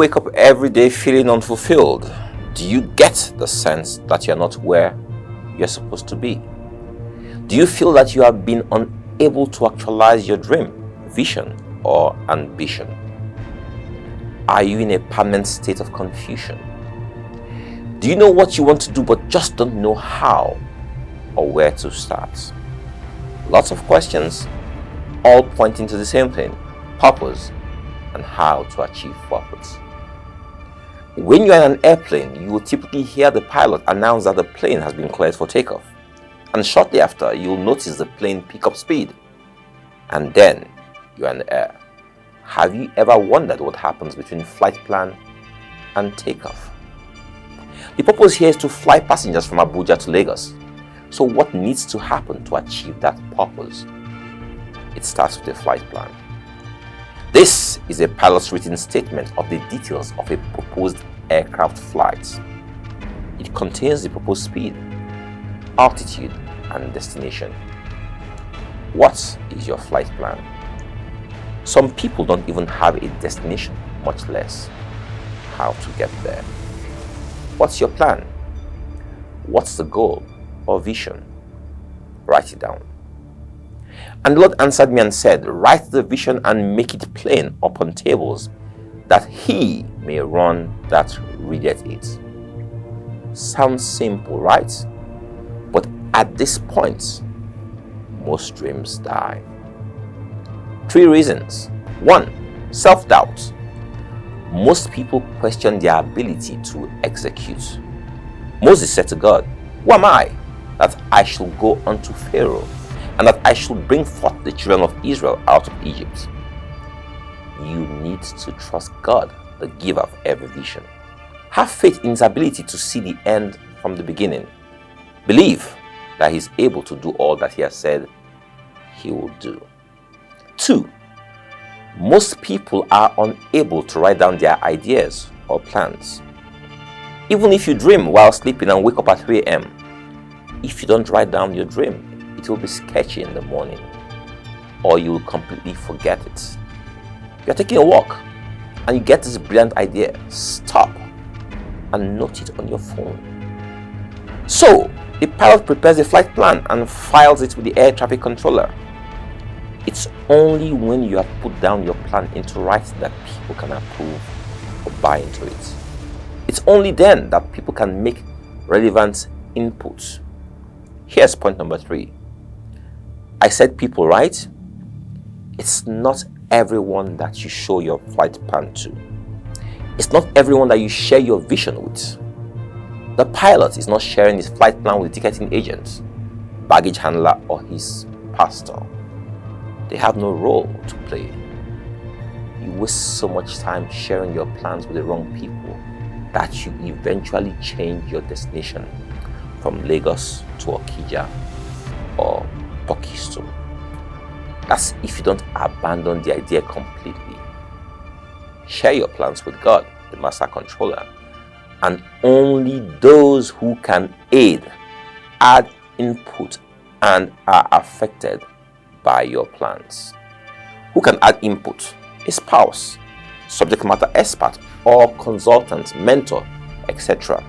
wake up every day feeling unfulfilled? Do you get the sense that you're not where you're supposed to be? Do you feel that you have been unable to actualize your dream, vision, or ambition? Are you in a permanent state of confusion? Do you know what you want to do but just don't know how or where to start? Lots of questions, all pointing to the same thing: purpose and how to achieve purpose. When you're in an airplane, you will typically hear the pilot announce that the plane has been cleared for takeoff. And shortly after, you'll notice the plane pick up speed. And then you're in the air. Have you ever wondered what happens between flight plan and takeoff? The purpose here is to fly passengers from Abuja to Lagos. So what needs to happen to achieve that purpose? It starts with a flight plan. This is a pilot's written statement of the details of a proposed aircraft flight. It contains the proposed speed, altitude, and destination. What is your flight plan? Some people don't even have a destination, much less how to get there. What's your plan? What's the goal or vision? Write it down. And the Lord answered me and said, write the vision and make it plain upon tables, that he may run that readeth it. Sounds simple, right? But at this point, most dreams die. 3 reasons. 1. Self-doubt. Most people question their ability to execute. Moses said to God, who am I, that I should go unto Pharaoh, and that I should bring forth the children of Israel out of Egypt? You need to trust God, the giver of every vision. Have faith in his ability to see the end from the beginning. Believe that he's able to do all that he has said he will do. 2. Most people are unable to write down their ideas or plans. Even if you dream while sleeping and wake up at 3 a.m., if you don't write down your dream, it will be sketchy in the morning, or you will completely forget it. You're taking a walk and you get this brilliant idea. Stop and note it on your phone. So, the pilot prepares a flight plan and files it with the air traffic controller. It's only when you have put down your plan into writing that people can approve or buy into it. It's only then that people can make relevant inputs. Here's point number 3. I said people, right? It's not everyone that you show your flight plan to. It's not everyone that you share your vision with. The pilot is not sharing his flight plan with the ticketing agent, baggage handler, or his pastor. They have no role to play. You waste so much time sharing your plans with the wrong people that you eventually change your destination from Lagos to Okija or Pakistan. That's if you don't abandon the idea completely. Share your plans with God, the master controller, and only those who can aid, add input, and are affected by your plans. Who can add input? A spouse, subject matter expert, or consultant, mentor, etc.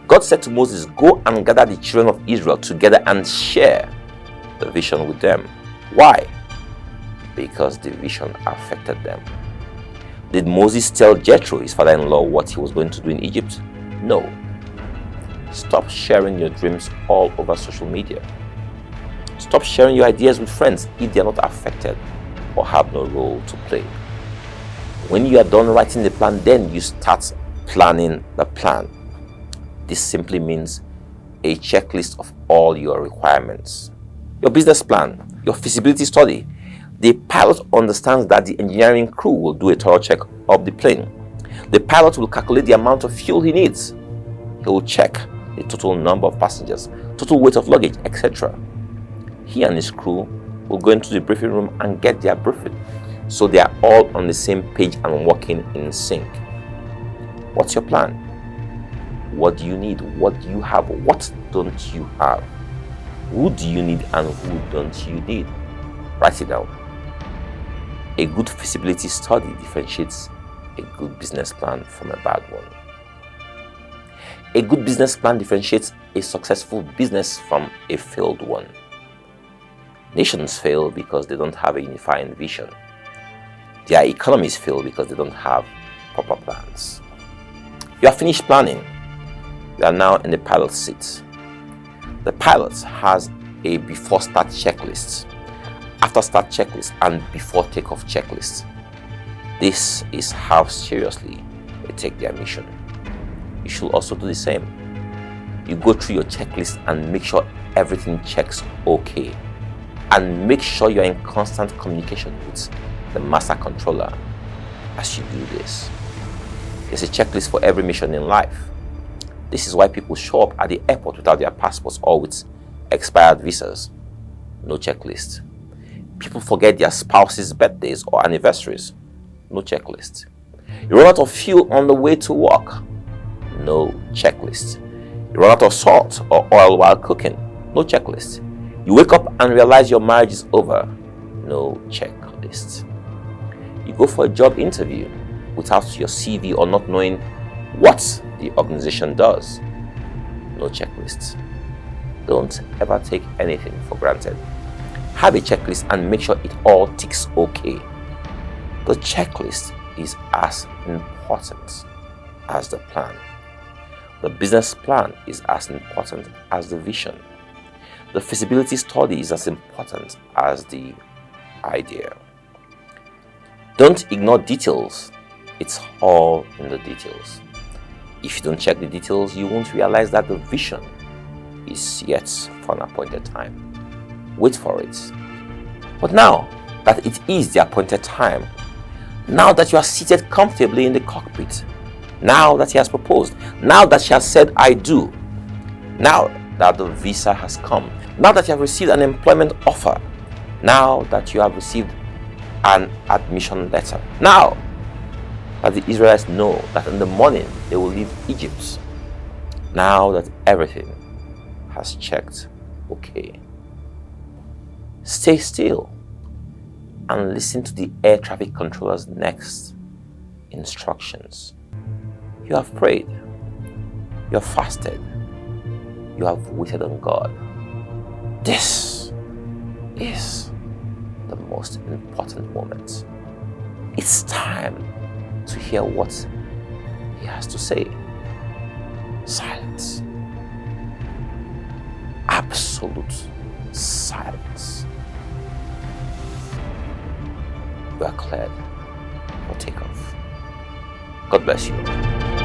God said to Moses, go and gather the children of Israel together and share the vision with them. Why? Because the vision affected them. Did Moses tell Jethro, his father-in-law, what he was going to do in Egypt? No. Stop sharing your dreams all over social media. Stop sharing your ideas with friends if they are not affected or have no role to play. When you are done writing the plan, then you start planning the plan. This simply means a checklist of all your requirements. Your business plan, your feasibility study. The pilot understands that the engineering crew will do a thorough check of the plane. The pilot will calculate the amount of fuel he needs. He will check the total number of passengers, total weight of luggage, etc. He and his crew will go into the briefing room and get their briefing, so they are all on the same page and working in sync. What's your plan? What do you need? What do you have? What don't you have? Who do you need and who don't you need? Write it down. A good feasibility study differentiates a good business plan from a bad one. A good business plan differentiates a successful business from a failed one. Nations fail because they don't have a unifying vision. Their economies fail because they don't have proper plans. You are finished planning. You are now in the pilot seat. The pilot has a before start checklist, after start checklist, and before takeoff checklist. This is how seriously they take their mission. You should also do the same. You go through your checklist and make sure everything checks okay. And make sure you're in constant communication with the master controller as you do this. There's a checklist for every mission in life. This is why people show up at the airport without their passports or with expired visas. No checklist. People forget their spouse's birthdays or anniversaries. No checklist. You run out of fuel on the way to work. No checklist. You run out of salt or oil while cooking. No checklist. You wake up and realize your marriage is over. No checklist. You go for a job interview without your CV or not knowing what the organization does. No checklist. Don't ever take anything for granted. Have a checklist and make sure it all ticks okay. The checklist is as important as the plan. The business plan is as important as the vision. The feasibility study is as important as the idea. Don't ignore details. It's all in the details. If you don't check the details, you won't realize that the vision is yet for an appointed time. Wait for it. But now that it is the appointed time, now that you are seated comfortably in the cockpit, now that he has proposed, now that she has said I do, now that the visa has come, now that you have received an employment offer, now that you have received an admission letter, now that the Israelites know that in the morning they will leave Egypt, now that everything has checked okay, stay still and listen to the air traffic controller's next instructions. You have prayed, you have fasted, you have waited on God. This is the most important moment. It's time to hear what he has to say. Silence. Absolute silence. You are cleared for takeoff. God bless you.